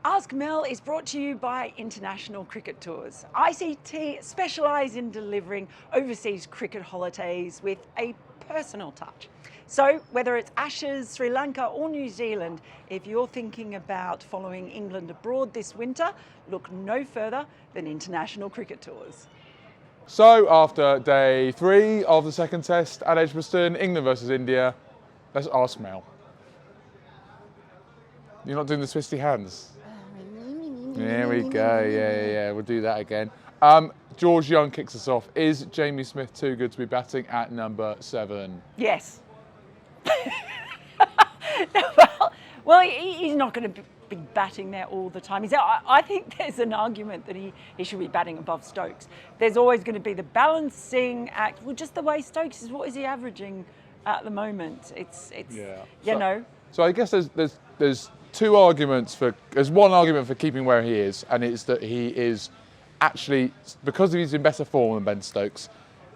Ask Mel is brought to you by International Cricket Tours. ICT specialise in delivering overseas cricket holidays with a personal touch. So whether it's Ashes, Sri Lanka or New Zealand, if you're thinking about following England abroad this winter, look no further than International Cricket Tours. So after day 3 of the second test at Edgbaston, England versus India, let's ask Mel. You're not doing the twisty hands? There we go, yeah, we'll do that again. George Young kicks us off. Is Jamie Smith too good to be batting at number 7? Yes. well, he's not going to be batting there all the time. I think there's an argument that he should be batting above Stokes. There's always going to be the balancing act. Well, just the way Stokes is, what is he averaging at the moment? It's you know. So I guess there's two arguments for. There's one argument for keeping where he is, and it's that he is actually, because he's in better form than Ben Stokes.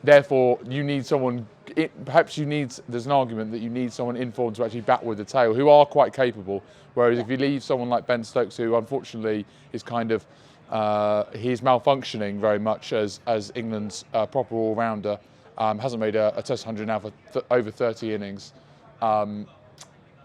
Therefore, you need someone. There's an argument that you need someone in form to actually bat with the tail, who are quite capable. Whereas if you leave someone like Ben Stokes, who unfortunately is kind of he's malfunctioning very much as England's proper all-rounder, hasn't made a Test 100 now for over 30 innings.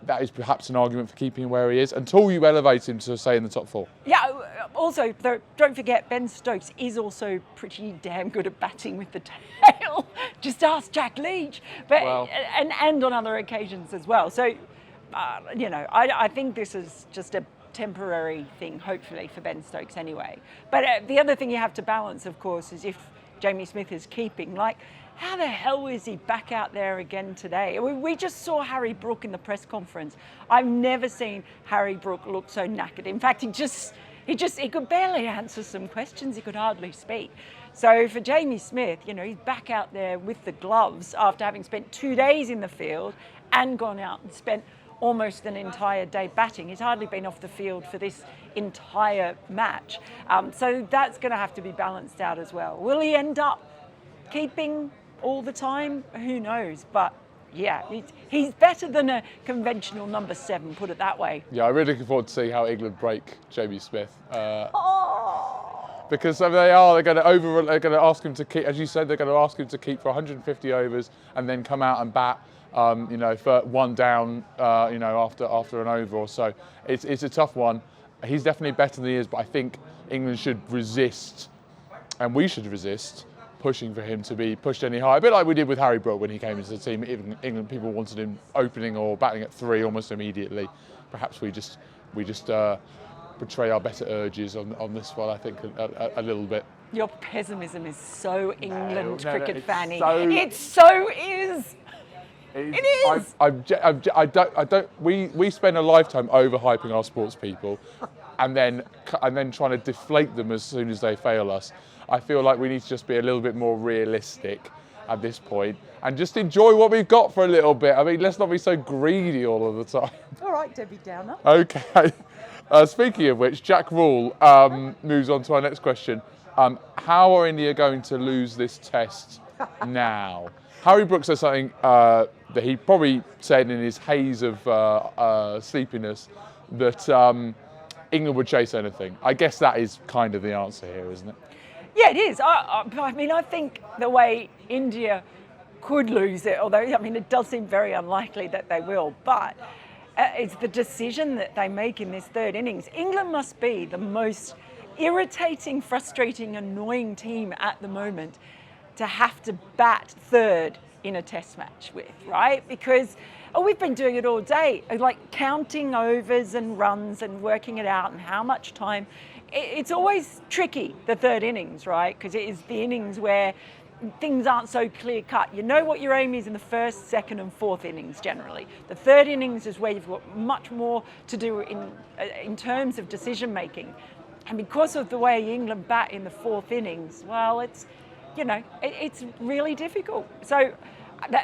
That is perhaps an argument for keeping him where he is until you elevate him to, say, in the top 4. Yeah, also, don't forget, Ben Stokes is also pretty damn good at batting with the tail. Just ask Jack Leach. But, well, and on other occasions as well. So, I think this is just a temporary thing, hopefully, for Ben Stokes anyway. But the other thing you have to balance, of course, is if Jamie Smith is keeping, like, how the hell is he back out there again today? We just saw Harry Brook in the press conference. I've never seen Harry Brook look so knackered. In fact, he could barely answer some questions. He could hardly speak. So for Jamie Smith, he's back out there with the gloves after having spent 2 days in the field and gone out and spent almost an entire day batting. He's hardly been off the field for this entire match. So that's going to have to be balanced out as well. Will he end up keeping all the time? Who knows? But yeah, he's better than a conventional number 7, put it that way. Yeah, I'm really looking forward to see how England break Jamie Smith. Because they're going to ask him to keep, as you said, they're going to ask him to keep for 150 overs and then come out and bat, for one down, after an over or so. It's a tough one. He's definitely better than he is, but I think England should resist, and we should resist, pushing for him to be pushed any higher. A bit like we did with Harry Brook when he came into the team. Even England people wanted him opening or batting at 3 almost immediately. Perhaps we just portray our better urges on this one, I think, a little bit. Your pessimism is so England cricket fanny. It is. We spend a lifetime overhyping our sports people, and then trying to deflate them as soon as they fail us. I feel like we need to just be a little bit more realistic at this point and just enjoy what we've got for a little bit. I mean, let's not be so greedy all of the time. All right, Debbie Downer. Okay. Speaking of which, Jack Rule moves on to our next question. How are India going to lose this test now? Harry Brook said something that he probably said in his haze of sleepiness, that England would chase anything. I guess that is kind of the answer here, isn't it? Yeah, it is. I think the way India could lose it, although, it does seem very unlikely that they will, but it's the decision that they make in this third innings. England must be the most irritating, frustrating, annoying team at the moment to have to bat third in a test match with, right? Because we've been doing it all day, like counting overs and runs and working it out and how much time. It's always tricky, the third innings, right? Because it is the innings where things aren't so clear cut. You know what your aim is in the first, second and fourth innings generally. The third innings is where you've got much more to do in terms of decision making. And because of the way England bat in the fourth innings, well, it's really difficult. So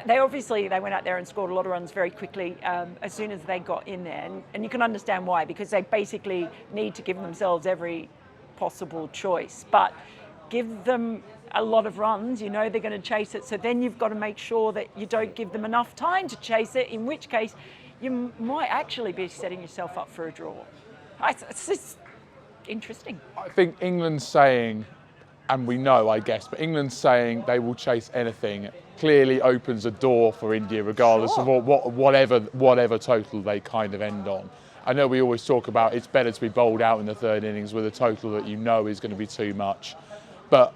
they went out there and scored a lot of runs very quickly as soon as they got in there. And you can understand why, because they basically need to give themselves every possible choice. But give them a lot of runs, they're going to chase it. So then you've got to make sure that you don't give them enough time to chase it, in which case you might actually be setting yourself up for a draw. It's just interesting. I think England's saying, and we know, I guess, but England's saying they will chase anything clearly opens a door for India, regardless of whatever total they kind of end on. I know we always talk about it's better to be bowled out in the third innings with a total that you know is going to be too much, but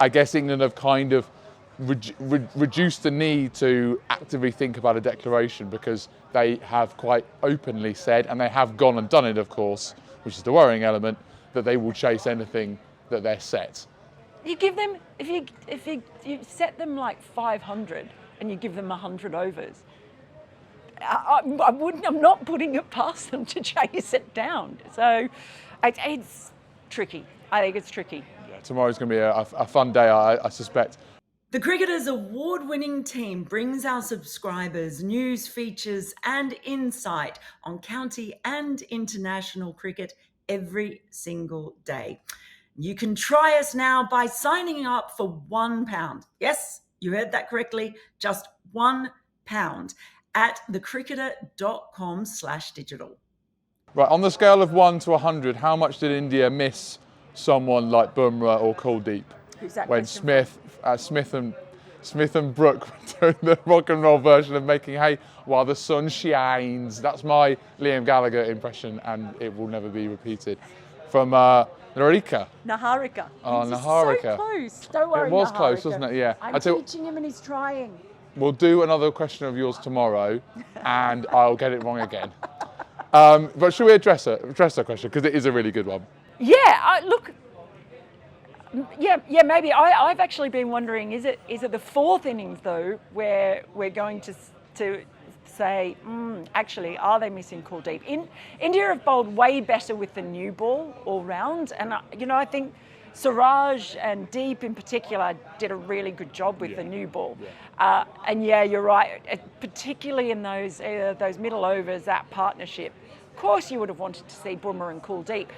I guess England have kind of reduced the need to actively think about a declaration, because they have quite openly said, and they have gone and done it, of course, which is the worrying element, that they will chase anything that they're set. You give them, if you set them like 500 and you give them 100 overs, I'm not putting it past them to chase it down. So it's tricky. I think it's tricky. Yeah, tomorrow's going to be a fun day, I suspect. The Cricketers' award-winning team brings our subscribers news, features and insight on county and international cricket every single day. You can try us now by signing up for £1. Yes, you heard that correctly, just £1 at thecricketer.com/digital. Right, on the scale of 1 to 100, how much did India miss someone like Bumra or Kuldeep? Who's that When question Smith and Brooke were doing the rock and roll version of Making Hay While the Sun Shines. That's my Liam Gallagher impression, and it will never be repeated. From Narika. Naharika. Oh, He's Naharika. so close. Don't worry, It was Naharika. close, wasn't it? Yeah. I'm teaching him and he's trying. We'll do another question of yours tomorrow, and I'll get it wrong again. But should we address that question, because it is a really good one? Yeah, look. Yeah, maybe. I've actually been wondering, is it the fourth innings though, where we're going to say, actually, are they missing Kuldeep? India have bowled way better with the new ball all round, and I think Siraj and Deep in particular did a really good job with the new ball. Yeah. And yeah, you're right, particularly in those middle overs, that partnership. Of course, you would have wanted to see Bumra and Kuldeep.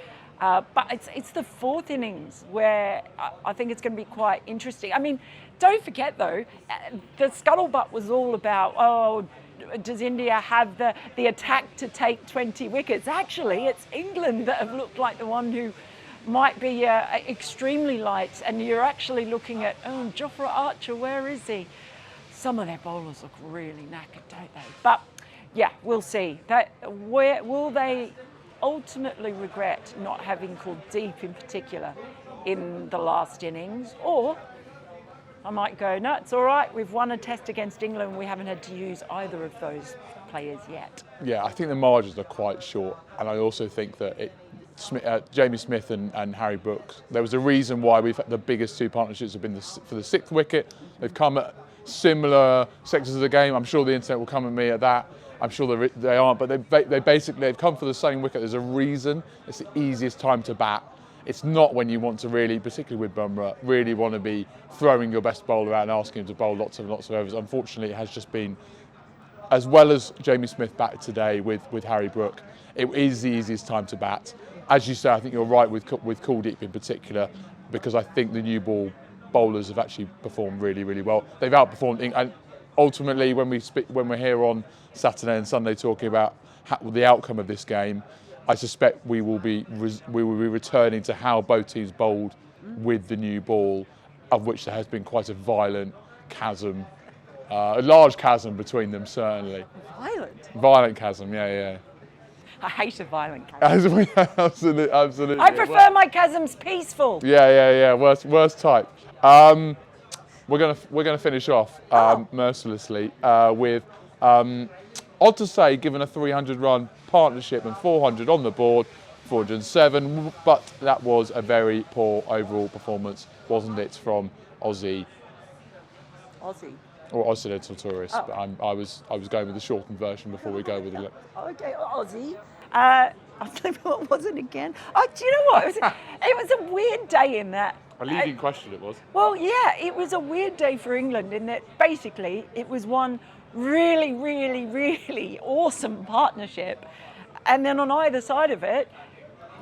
But it's the fourth innings where I think it's going to be quite interesting. I mean, don't forget though, the scuttlebutt was all about, does India have the attack to take 20 wickets? Actually, it's England that have looked like the one who might be extremely light, and you're actually looking at, Jofra Archer, where is he? Some of their bowlers look really knackered, don't they? But yeah, we'll see. Will they ultimately regret not having Kuldeep in particular in the last innings? Or I might go, no, it's all right, we've won a test against England, we haven't had to use either of those players yet. Yeah, I think the margins are quite short, and I also think that Jamie Smith and Harry Brooks, there was a reason why we've had the biggest two partnerships have been for the sixth wicket. They've come at similar sectors of the game. I'm sure the internet will come at me at that. I'm sure they aren't, but they've come for the same wicket. There's a reason. It's the easiest time to bat. It's not when you want to really, particularly with Bumra, really want to be throwing your best bowler out and asking him to bowl lots of overs. Unfortunately, it has just been, as well as Jamie Smith batted today with Harry Brook, it is the easiest time to bat. As you say, I think you're right with Kuldeep in particular, because I think the new ball bowlers have actually performed really, really well. They've outperformed, and ultimately, when we're here on Saturday and Sunday talking about the outcome of this game, I suspect we will be returning to how both teams bowled with the new ball, of which there has been quite a violent chasm, a large chasm between them, certainly. Violent chasm, yeah. I hate a violent chasm. Absolutely. I prefer my chasms peaceful. Yeah. Worst type. We're gonna finish off mercilessly with, odd to say, given a 300-run partnership and 400 on the board, 407, but that was a very poor overall performance, wasn't it, from Aussie? Or Occidental Tourist, but I was going with the shortened version before we go with the... Okay, Aussie. What was it again? Oh, do you know what? It was a weird day in that. A leading question it was. Well, yeah, it was a weird day for England in that basically it was one really, really, really awesome partnership, and then on either side of it,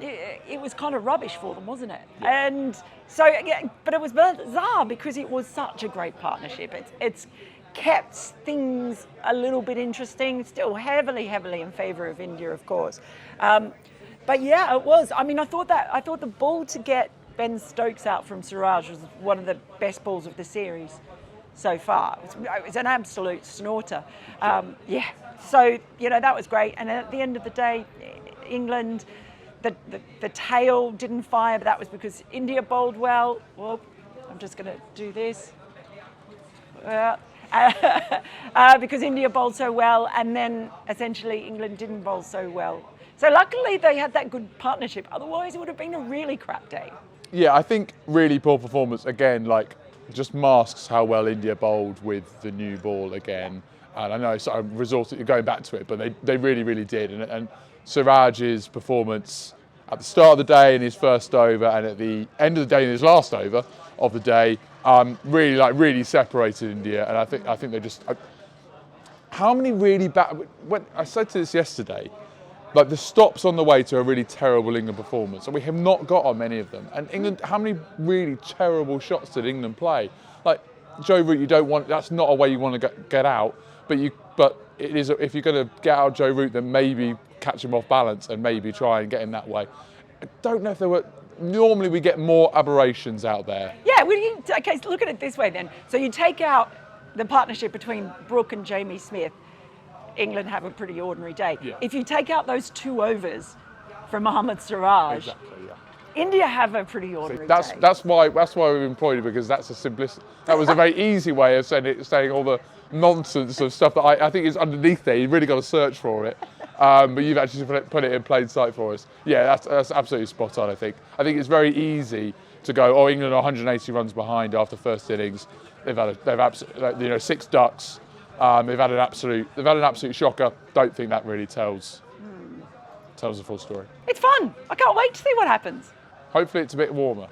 it was kind of rubbish for them, wasn't it? Yeah. And so, yeah, but it was bizarre because it was such a great partnership. It's kept things a little bit interesting, still heavily in favour of India, of course. But yeah, it was. I mean, I thought the ball to get Ben Stokes out from Siraj was one of the best balls of the series so far. It was an absolute snorter. Yeah, so that was great. And at the end of the day, England, the tail didn't fire, but that was because India bowled well. Well, I'm just going to do this. Because India bowled so well, and then essentially England didn't bowl so well. So luckily they had that good partnership. Otherwise, it would have been a really crap day. Yeah, I think really poor performance again, like just masks how well India bowled with the new ball again. And I know I'm going back to it, but they really, really did. And Siraj's performance at the start of the day in his first over, and at the end of the day in his last over of the day, really separated India. And I think they just how many really bad. When I said to this yesterday, like the stops on the way to a really terrible England performance, and we have not got on many of them. And England, how many really terrible shots did England play? Like Joe Root, you don't want. That's not a way you want to get out. But it is, if you're going to get out Joe Root, then maybe catch him off balance and maybe try and get him that way. I don't know if there were. Normally we get more aberrations out there. Yeah, okay, so look at it this way then. So you take out the partnership between Brooke and Jamie Smith, England have a pretty ordinary day. Yeah. If you take out those 2 overs from Mohammad Siraj, Exactly, yeah. India have a pretty ordinary That's day. that's why we've employed it, because that's that was a very easy way of saying all the nonsense of stuff that I think is underneath there. You've really got to search for it. But you've actually put it in plain sight for us. Yeah, that's absolutely spot on. I think it's very easy to go, oh, England are 180 runs behind after first innings. They've absolutely 6 ducks. They've had an absolute shocker. Don't think that really tells the full story. It's fun. I can't wait to see what happens. Hopefully it's a bit warmer.